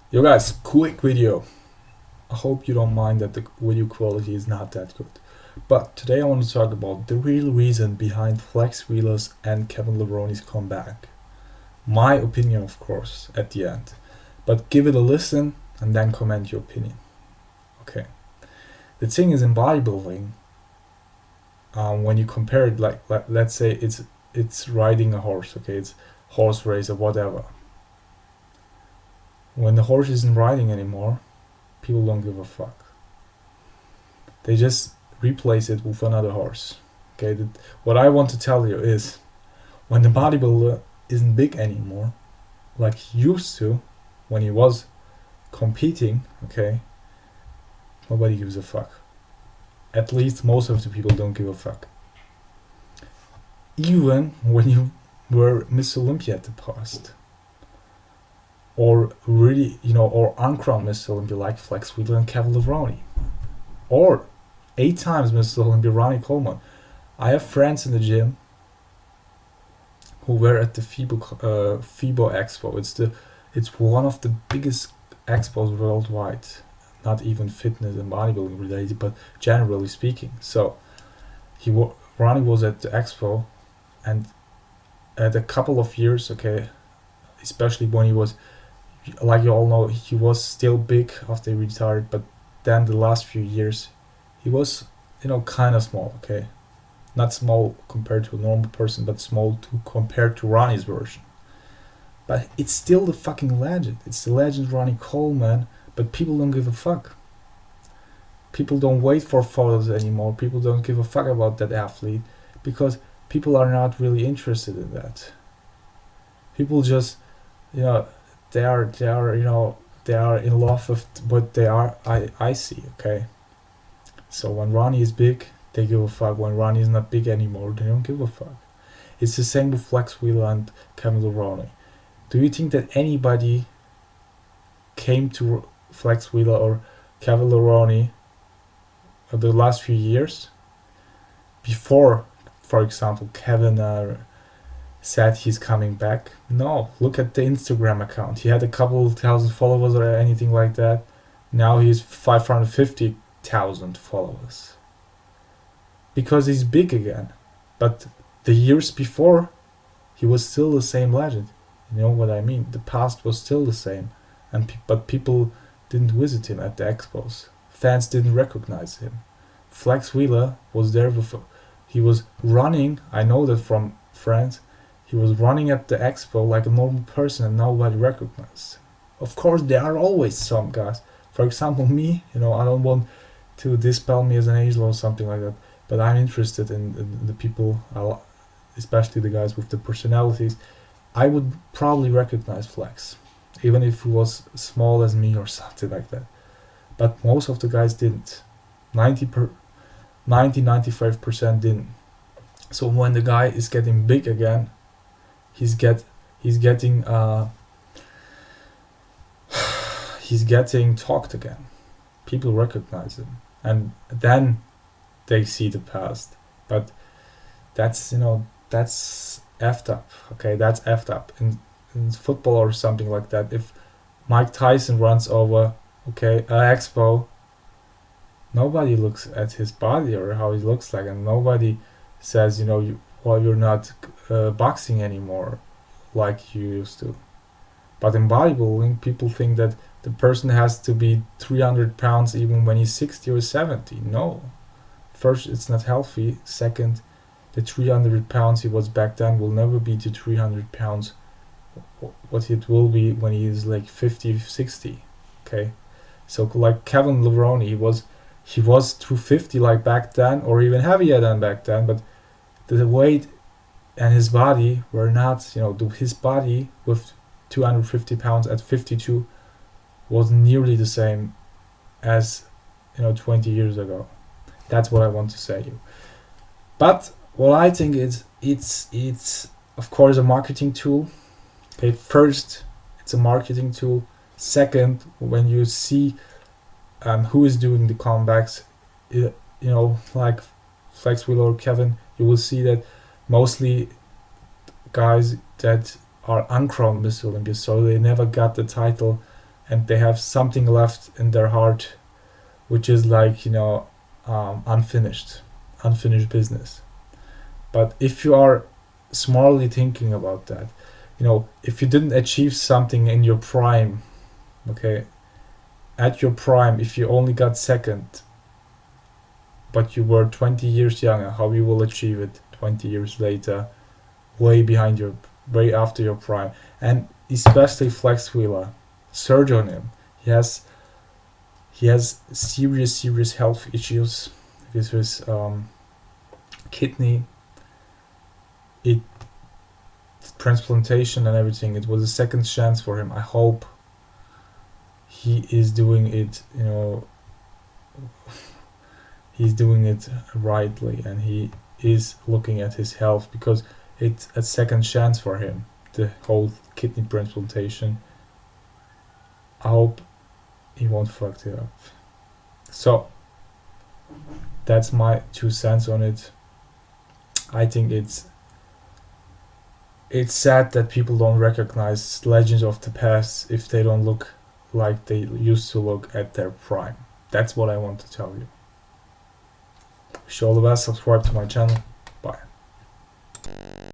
Yo guys, quick video. I hope you don't mind that the video quality is not that good. But today I want to talk about the real reason behind Flex Wheeler's and Kevin Levrone's comeback. My opinion, of course, at the end. But give it a listen and then comment your opinion. Okay. The thing is in bodybuilding, when you compare it, like let's say it's riding a horse, okay, it's horse race or whatever. When the horse isn't riding anymore, people don't give a fuck. They just replace it with another horse. Okay, what I want to tell you is, when the bodybuilder isn't big anymore, like he used to, when he was competing, okay, nobody gives a fuck. At least most of the people don't give a fuck. Even when you were Miss Olympia at the past. Or really, or uncrowned Miss Olympia like Flex Wheeler and Kevin Levrone. Or 8 times Miss Olympia Ronnie Coleman. I have friends in the gym who were at the FIBO Expo. It's one of the biggest expos worldwide. Not even fitness and bodybuilding related, but generally speaking. So Ronnie was at the expo, and at a couple of years, okay, especially when he was, like you all know, he was still big after he retired, but then the last few years he was, kind of small, okay, not small compared to a normal person, but small compared to Ronnie's version. But it's still the fucking legend. It's the legend Ronnie Coleman, but people don't give a fuck. People don't wait for photos anymore. People don't give a fuck about that athlete because people are not really interested in that. People just, they are in love with what they are. I see, okay. So when Ronnie is big, they give a fuck. When Ronnie is not big anymore, they don't give a fuck. It's the same with Flex Wheeler and Kevin Levrone. Do you think that anybody came to Flex Wheeler or Kevin Levrone the last few years before, for example, Kevin said he's coming back? No, look at the Instagram account. He had a couple thousand followers or anything like that. Now he's 550,000 followers because he's big again. But the years before, he was still the same legend. You know what I mean? The past was still the same, but people didn't visit him at the expos. Fans didn't recognize him. Flex Wheeler was there before. He was running, I know that from friends, he was running at the expo like a normal person and nobody recognized him. Of course, there are always some guys. For example, me, I don't want to dispel me as an angel or something like that, but I'm interested in the people, especially the guys with the personalities. I would probably recognize Flex, even if he was small as me or something like that. But most of the guys didn't. 95% didn't. So when the guy is getting big again, he's getting talked again. People recognize him, and then they see the past. But that's effed up. Okay, that's effed up in football or something like that. If Mike Tyson runs over, okay, expo, nobody looks at his body or how he looks like, and nobody says, you're not boxing anymore like you used to. But in bodybuilding, people think that the person has to be 300 pounds even when he's 60 or 70. No. First, it's not healthy. Second, the 300 pounds he was back then will never be the 300 pounds what it will be when he is like 50, 60. Okay? So like Kevin Levrone, he was 250 like back then, or even heavier than back then, but the weight and his body were not, his body with 250 pounds at 52 was nearly the same as 20 years ago. That's what I want to say you. But what I think is it's of course a marketing tool. Okay, first it's a marketing tool. Second, when you see who is doing the comebacks, like Flex Wheeler or Kevin, you will see that mostly guys that are uncrowned Miss Olympia, so they never got the title and they have something left in their heart, which is like, unfinished business. But if you are smartly thinking about that, if you didn't achieve something in your prime, okay, at your prime, if you only got second, but you were 20 years younger, how you will achieve it 20 years later, way after your prime? And especially Flex Wheeler, surge on him. He has serious health issues with his kidney, transplantation and everything. It was a second chance for him. I hope he is doing it, he's doing it rightly, and he is looking at his health, because it's a second chance for him, the whole kidney transplantation. I hope he won't fuck it up. So that's my 2 cents on it. I think it's sad that people don't recognize legends of the past if they don't look like they used to look at their prime. That's what I want to tell you. Wish you all the best. Subscribe to my channel.